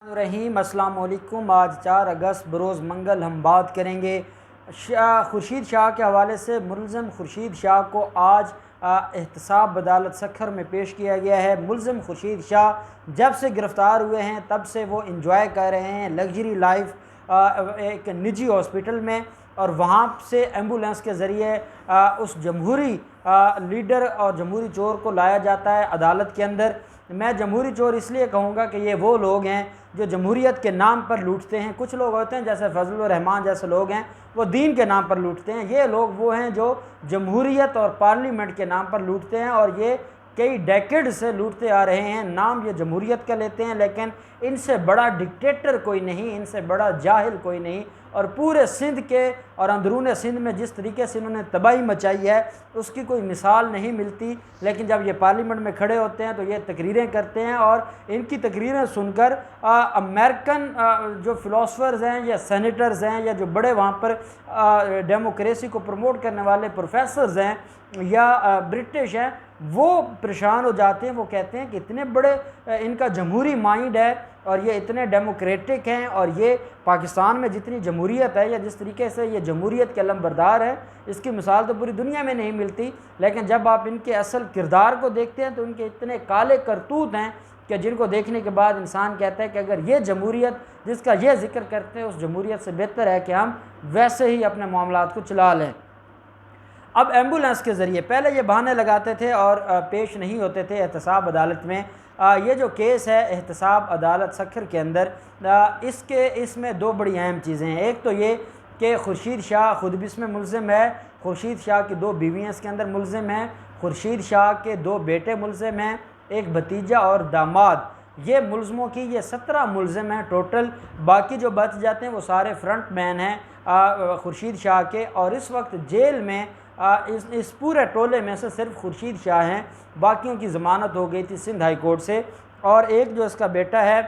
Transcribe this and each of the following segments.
रहीम अस्सलाम वालेकुम। आज 4 अगस्त बरोज़ मंगल हम बात करेंगे खुर्शीद शाह के हवाले से। मुलज़म खुर्शीद शाह को आज एहतसाब अदालत सखर में पेश किया गया है। मुलज़म खुर्शीद शाह जब से गिरफ़्तार हुए हैं तब से वो इंजॉय कर रहे हैं लग्जरी लाइफ एक निजी हॉस्पिटल में, और वहाँ से एम्बुलेंस के ज़रिए उस जमहूरी लीडर और जमहूरी चोर को लाया जाता है अदालत के अंदर। मैं जमहूरी चोर इसलिए कहूँगा कि ये वो लोग हैं जो जमहूरियत के नाम पर लूटते हैं। कुछ लोग होते हैं जैसे फजलुर रहमान जैसे लोग हैं, वो दीन के नाम पर लूटते हैं। ये लोग वो हैं जो जमहूरियत और पार्लियामेंट के नाम पर लूटते हैं, और ये कई डेकेड से लूटते आ रहे हैं। नाम ये जमहूरियत का लेते हैं, लेकिन इनसे बड़ा डिक्टेटर कोई नहीं, इनसे बड़ा जाहिल कोई नहीं। और पूरे सिंध के और अंदरून सिंध में जिस तरीके से इन्होंने तबाही मचाई है उसकी कोई मिसाल नहीं मिलती। लेकिन जब ये पार्लियामेंट में खड़े होते हैं तो ये तकरीरें करते हैं, और इनकी तकरीरें सुनकर अमेरिकन जो फ़िलासफ़र्स हैं या सेनेटर्स हैं या जो बड़े वहाँ पर डेमोक्रेसी को प्रमोट करने वाले प्रोफेसर्स हैं या ब्रिटिश हैं, वो परेशान हो जाते हैं। वो कहते हैं कि इतने बड़े इनका जमहूरी माइंड है और ये इतने डेमोक्रेटिक हैं, और ये पाकिस्तान में जितनी जमहूरियत है या जिस तरीके से ये जमहूरियत के अलमबरदार है, इसकी मिसाल तो पूरी दुनिया में नहीं मिलती। लेकिन जब आप इनके असल किरदार को देखते हैं तो इनके इतने काले करतूत हैं कि जिनको देखने के बाद इंसान कहता है कि अगर ये जमहूरियत जिसका ये जिक्र करते हैं उस जमहूरियत से बेहतर है कि हम वैसे ही अपने मामलात को चला लें। अब एम्बुलेंस के ज़रिए पहले ये बहाने लगाते थे और पेश नहीं होते थे एहतसाब अदालत में। ये जो केस है एहतसाब अदालत सखर के अंदर, इसमें दो बड़ी अहम चीज़ें हैं। एक तो ये कि खुर्शीद शाह खुद भी इसमें मुलज़िम है, खुर्शीद शाह की 2 बीवियाँ इसके अंदर मुलज़िम हैं, खुर्शीद शाह के 2 बेटे मुलज़िम हैं, एक भतीजा और दामाद। ये मुलज़मों की ये 17 मुलज़िम हैं टोटल। बाकी जो बच जाते हैं वो सारे फ्रंट मैन हैं खुर्शीद शाह के। और इस वक्त जेल में इस पूरे टोले में से सिर्फ खुर्शीद शाह हैं, बाकियों की ज़मानत हो गई थी सिंध हाई कोर्ट से। और एक जो इसका बेटा है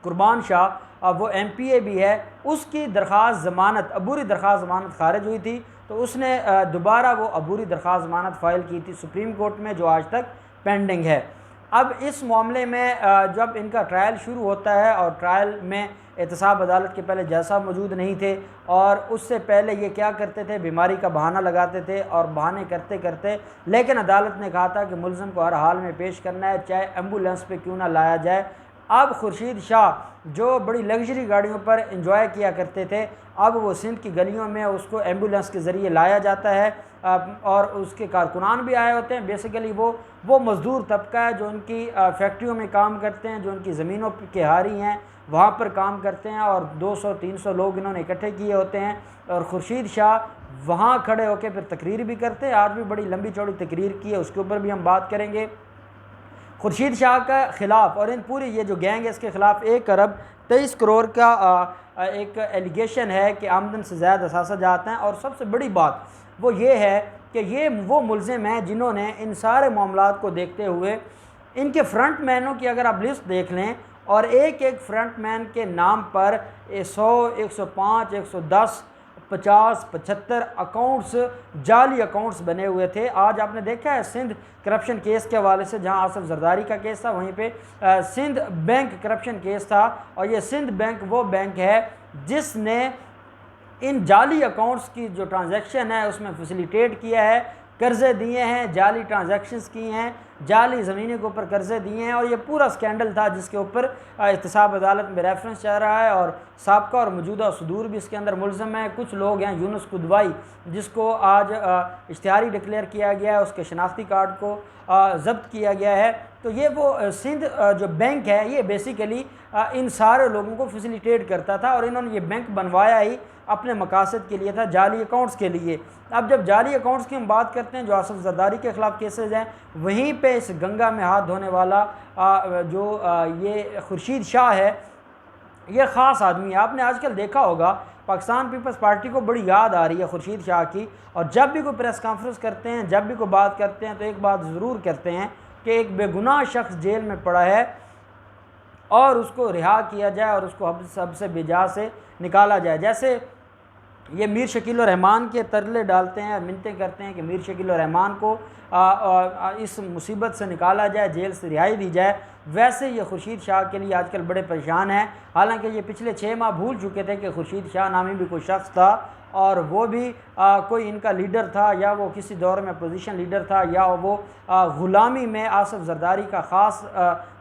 कुर्बान शाह, वो MPA भी है, उसकी दरख्वास्त ज़मानत अबूरी दरख्वास्त ज़मानत खारिज हुई थी, तो उसने दोबारा वो अबूरी दरख्वास्त ज़मानत फ़ाइल की थी सुप्रीम कोर्ट में, जो आज तक पेंडिंग है। अब इस मामले में जब इनका ट्रायल शुरू होता है, और ट्रायल में एहतसाब अदालत के पहले जज साहब मौजूद नहीं थे, और उससे पहले ये क्या करते थे, बीमारी का बहाना लगाते थे, और बहाने करते करते लेकिन अदालत ने कहा था कि मुलज़िम को हर हाल में पेश करना है, चाहे एम्बुलेंस पे क्यों ना लाया जाए। अब खुर्शीद शाह जो बड़ी लग्जरी गाड़ियों पर इंजॉय किया करते थे, अब वो सिंध की गलियों में उसको एम्बुलेंस के ज़रिए लाया जाता है, और उसके कारकुनान भी आए होते हैं। बेसिकली वो मज़दूर तबका है जो उनकी फैक्ट्रियों में काम करते हैं, जो उनकी ज़मीनों के हारी हैं, वहाँ पर काम करते हैं, और 200-300 लोग इन्होंने इकट्ठे किए होते हैं। और खुर्शीद शाह वहाँ खड़े होकर फिर तकरीर भी करते हैं। आज भी बड़ी लंबी चौड़ी तकरीर की है, उसके ऊपर भी हम बात करेंगे। खुर्शीद शाह के ख़िलाफ़ और इन पूरी ये जो गैंग है इसके ख़िलाफ़ 1 अरब 23 करोड़ का एक एलिगेशन है कि आमदन से ज़्यादा असासा जाते हैं। और सबसे बड़ी बात वो ये है कि ये वो मुलज़िम हैं जिन्होंने इन सारे मामलात को देखते हुए इनके फ्रंट मैनों की अगर आप लिस्ट देख लें, और एक एक फ्रंट मैन के नाम पर 100, 105, 110, 50, 75 अकाउंट्स, जाली अकाउंट्स बने हुए थे। आज आपने देखा है सिंध करप्शन केस के हवाले से, जहां आसिफ जरदारी का केस था, वहीं पे सिंध बैंक करप्शन केस था। और ये सिंध बैंक वो बैंक है जिसने इन जाली अकाउंट्स की जो ट्रांजैक्शन है उसमें फैसिलिटेट किया है, कर्ज़े दिए हैं, जाली ट्रांजैक्शंस की हैं, जाली ज़मीनों के ऊपर कर्ज़े दिए हैं। और ये पूरा स्कैंडल था जिसके ऊपर एहतसाब अदालत में रेफरेंस चल रहा है, और साबका और मौजूदा सदूर भी इसके अंदर मुलज़म हैं। कुछ लोग हैं, यूनुस कुदवाई जिसको आज इश्तिहारी डिक्लेयर किया गया है, उसके शनाख्ती कार्ड को ज़ब्त किया गया है। तो ये वो सिंध जो बैंक है ये बेसिकली इन सारे लोगों को फैसिलिटेट करता था, और इन्होंने ये बैंक बनवाया ही अपने मकासद के लिए था, जाली अकाउंट्स के लिए। अब जब जाली अकाउंट्स की हम बात करते हैं, जो आसिफ जरदारी के ख़िलाफ़ केसेस हैं, वहीं पे इस गंगा में हाथ धोने वाला ये खुर्शीद शाह है, ये ख़ास आदमी है। आपने आजकल देखा होगा पाकिस्तान पीपल्स पार्टी को बड़ी याद आ रही है खुर्शीद शाह की, और जब भी कोई प्रेस कॉन्फ्रेंस करते हैं, जब भी कोई बात करते हैं, तो एक बात ज़रूर करते हैं कि एक बेगुनाह शख्स जेल में पड़ा है और उसको रिहा किया जाए और उसको सबसे बेजा से निकाला जाए। जैसे ये मीर शकील रहमान के तरले डालते हैं, मिन्नतें करते हैं कि मीर शकील रहमान को इस मुसीबत से निकाला जाए, जेल से रिहाई दी जाए। वैसे ये खुर्शीद शाह के लिए आजकल बड़े परेशान हैं। हालांकि ये पिछले 6 माह भूल चुके थे कि खुर्शीद शाह नामी भी कोई शख्स था और वो भी कोई इनका लीडर था, या वो किसी दौर में अपोजिशन लीडर था, या वो ग़ुलामी में आसिफ ज़रदारी का ख़ास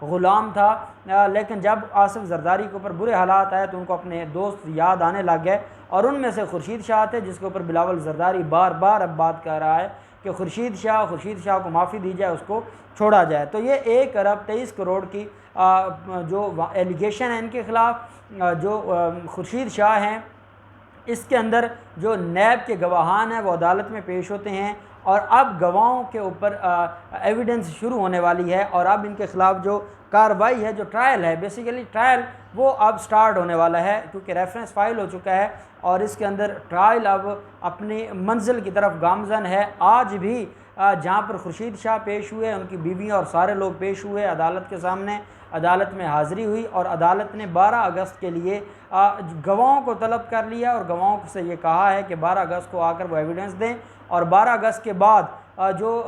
ग़ुलाम था। लेकिन जब आसिफ ज़रदारी के ऊपर बुरे हालात आए तो उनको अपने दोस्त याद आने लग गए, और उनमें से खुर्शीद शाह थे, जिसके ऊपर बिलावल ज़रदारी बार बार अब बात कर रहा है कि खुर्शीद शाह को माफ़ी दी जाए, उसको छोड़ा जाए। तो ये 1 अरब 23 करोड़ की जो एलिगेशन है इनके ख़िलाफ़, जो खुर्शीद शाह हैं, इसके अंदर जो नैब के गवाहान हैं वो अदालत में पेश होते हैं, और अब गवाहों के ऊपर एविडेंस शुरू होने वाली है, और अब इनके ख़िलाफ़ जो कार्रवाई है, जो ट्रायल है, बेसिकली ट्रायल वो अब स्टार्ट होने वाला है, क्योंकि रेफरेंस फ़ाइल हो चुका है और इसके अंदर ट्रायल अब अपनी मंजिल की तरफ गामज़न है। आज भी जहाँ पर खुर्शीद शाह पेश हुए, उनकी बीवियाँ और सारे लोग पेश हुए अदालत के सामने, अदालत में हाज़िरी हुई, और अदालत ने 12 अगस्त के लिए गवाहों को तलब कर लिया, और गवाहों से ये कहा है कि 12 अगस्त को आकर वो एविडेंस दें, और 12 अगस्त के बाद जो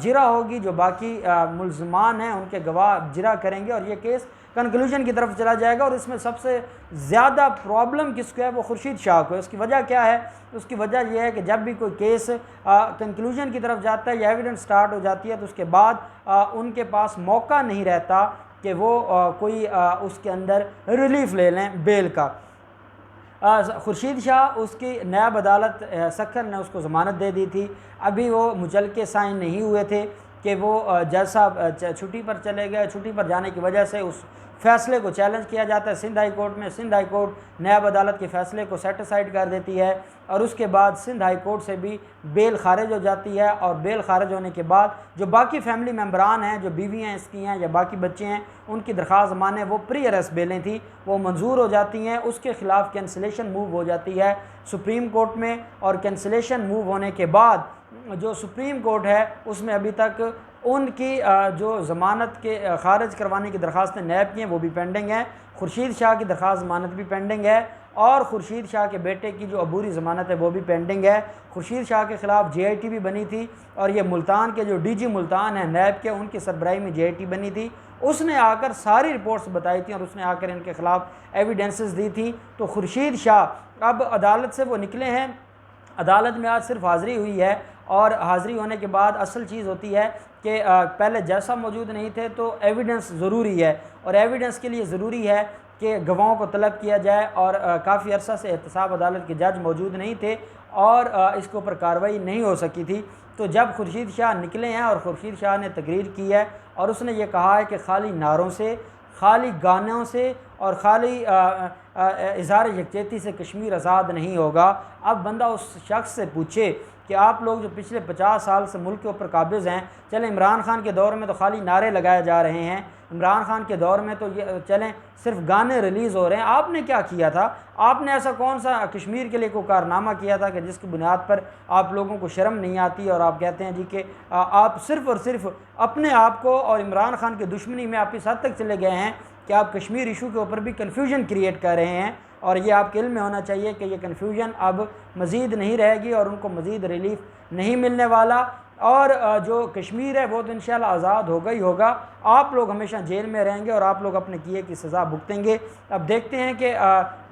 जिरा होगी, जो बाकी मुल्ज़मान हैं उनके गवाह जिरा करेंगे, और ये केस कंक्लूजन की तरफ चला जाएगा। और इसमें सबसे ज़्यादा प्रॉब्लम किसको है, वो खुर्शीद शाह को है। उसकी वजह क्या है? उसकी वजह यह है कि जब भी कोई केस कंक्लूजन की तरफ जाता है या एविडेंस स्टार्ट हो जाती है, तो उसके बाद उनके पास मौका नहीं रहता कि वो कोई उसके अंदर रिलीफ ले लें बेल का। खुर्शीद शाह, उसकी नैब अदालत सक्खर ने उसको ज़मानत दे दी थी। अभी वो मुचलके साइन नहीं हुए थे कि वो जज साहब छुट्टी पर चले गए। छुट्टी पर जाने की वजह से उस फ़ैसले को चैलेंज किया जाता है सिंध हाई कोर्ट में। सिंध हाई कोर्ट नैब अदालत के फ़ैसले को सेटिसाइड कर देती है, और उसके बाद सिंध हाई कोर्ट से भी बेल खारिज हो जाती है। और बेल खारिज होने के बाद जो बाकी फैमिली मेम्बरान हैं, जो बीवियाँ इसकी हैं या बाकी बच्चे हैं, उनकी दरख्वास्त माने वो प्री अरेस्ट बेलें थी, वो मंजूर हो जाती हैं। उसके ख़िलाफ़ कैंसिलेशन मूव हो जाती है सुप्रीम कोर्ट में, और कैंसिलेशन मूव होने के बाद जो सुप्रीम कोर्ट है उसमें अभी तक उनकी जो ज़मानत के ख़ारिज करवाने की दरख्वास्तें नैब की हैं वो भी पेंडिंग हैं। खुर्शीद शाह की दरख्वास्त ज़मानत भी पेंडिंग है, और खुर्शीद शाह के बेटे की जो अबूरी ज़मानत है वो भी पेंडिंग है। खुर्शीद शाह के ख़िलाफ़ JIT भी बनी थी, और ये मुल्तान के जो DG मुल्तान हैं नैब के, उनकी सरबराही में JIT बनी थी। उसने आकर सारी रिपोर्ट्स बताई थी, और उसने आकर इनके ख़िलाफ़ एविडेंसेस दी थी। तो खुर्शीद शाह अब अदालत से वो निकले हैं। अदालत में आज सिर्फ हाज़िरी हुई है, और हाज़िरी होने के बाद असल चीज़ होती है कि पहले जैसा मौजूद नहीं थे तो एविडेंस ज़रूरी है, और एविडेंस के लिए ज़रूरी है कि गवाहों को तलब किया जाए। और काफ़ी अरसा से एहतसाब अदालत के जज मौजूद नहीं थे, और इसके ऊपर कार्रवाई नहीं हो सकी थी। तो जब खुर्शीद शाह निकले हैं, और खुर्शीद शाह ने तकरीर की है, और उसने ये कहा है कि खाली नारों से, खाली गानों से, और खाली इज़हार यकजहती से कश्मीर आज़ाद नहीं होगा। अब बंदा उस शख्स से पूछे कि आप लोग जो पिछले 50 साल से मुल्क के ऊपर काबिज़ हैं, चलें इमरान खान के दौर में तो खाली नारे लगाए जा रहे हैं, इमरान खान के दौर में तो ये चलें सिर्फ गाने रिलीज़ हो रहे हैं, आपने क्या किया था? आपने ऐसा कौन सा कश्मीर के लिए कोई कारनामा किया था कि जिसकी बुनियाद पर आप लोगों को शर्म नहीं आती, और आप कहते हैं जी कि आप सिर्फ़ और सिर्फ अपने आप को और इमरान खान की दुश्मनी में आप इस हद तक चले गए हैं कि आप कश्मीर इशू के ऊपर भी कन्फ्यूजन क्रिएट कर रहे हैं। और ये आपके इल्म में होना चाहिए कि ये कन्फ्यूजन अब मज़ीद नहीं रहेगी, और उनको मज़ीद रिलीफ नहीं मिलने वाला। और जो कश्मीर है वो तो इंशाल्लाह आज़ाद होगा ही होगा। आप लोग हमेशा जेल में रहेंगे, और आप लोग अपने किए की सज़ा भुगतेंगे। अब देखते हैं कि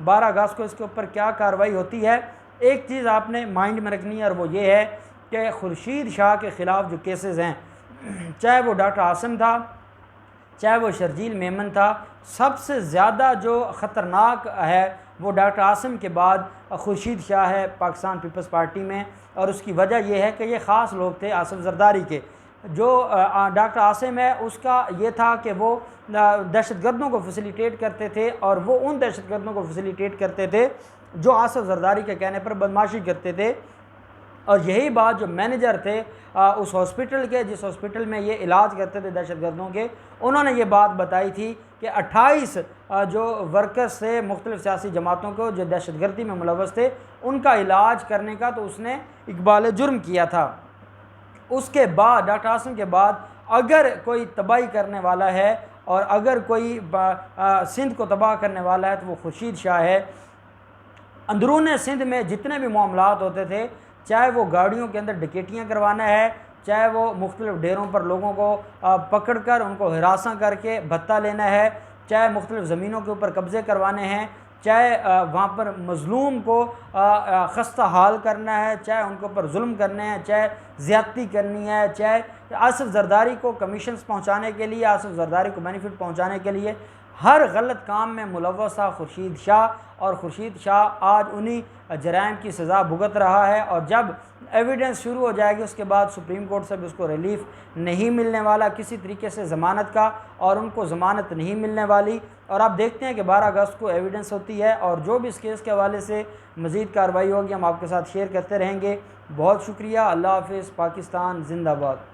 12 अगस्त को इसके ऊपर क्या कार्रवाई होती है। एक चीज़ आपने माइंड में रखनी है, और वो ये है कि खुर्शीद शाह के ख़िलाफ़ जो केसेस हैं, चाहे वो डॉक्टर आसिम था, चाहे वो शर्जील मेमन था, सबसे ज़्यादा जो ख़तरनाक है वो डॉक्टर आसिम के बाद खुर्शीद शाह है पाकिस्तान पीपल्स पार्टी में। और उसकी वजह यह है कि ये ख़ास लोग थे आसिफ ज़रदारी के। जो डॉक्टर आसिम है उसका ये था कि वो दहशतगर्दों को फैसिलिटेट करते थे, और वो उन दहशतगर्दों को फैसिलिटेट करते थे जो आसिफ ज़रदारी के कहने पर बदमाशी करते थे। और यही बात जो मैनेजर थे उस हॉस्पिटल के, जिस हॉस्पिटल में ये इलाज करते थे दहशतगर्दों के, उन्होंने ये बात बताई थी कि 28 जो वर्कर्स थे मुख्तलिफ़ सियासी जमातों को जो दहशतगर्दी में मुलव्वस थे, उनका इलाज करने का तो उसने इकबाल जुर्म किया था। उसके बाद डॉक्टर आसिम के बाद अगर कोई तबाही करने वाला है, और अगर कोई सिंध को तबाह करने वाला है, तो वो खुर्शीद शाह है। अंदरून सिंध में जितने भी मामलात होते थे, चाहे वो गाड़ियों के अंदर डकैतियाँ करवाना है, चाहे वो मुख्तलिफ़ डेरों पर लोगों को पकड़ कर उनको हिरासा करके भत्ता लेना है, चाहे मुख्तलिफ़ ज़मीनों के ऊपर कब्ज़े करवाने हैं, चाहे वहाँ पर मज़लूम को खस्ता हाल करना है, चाहे उनके ऊपर जुल्म करने हैं, चाहे ज़्यादती करनी है, चाहे आसिफ ज़रदारी को कमीशंस पहुँचाने के लिए, आसिफ ज़रदारी को बेनिफिट पहुँचाने के लिए हर गलत काम में मुलव्वस था खुर्शीद शाह। और खुर्शीद शाह आज उन्हीं जराइम की सज़ा भुगत रहा है। और जब एविडेंस शुरू हो जाएगी उसके बाद सुप्रीम कोर्ट से भी उसको रिलीफ नहीं मिलने वाला किसी तरीके से ज़मानत का, और उनको ज़मानत नहीं मिलने वाली। और आप देखते हैं कि 12 अगस्त को एविडेंस होती है, और जो भी इस केस के हवाले से मज़ीद कार्रवाई होगी हम आपके साथ शेयर करते रहेंगे। बहुत शुक्रिया। अल्लाह हाफ़िज़। पाकिस्तान ज़िंदाबाद।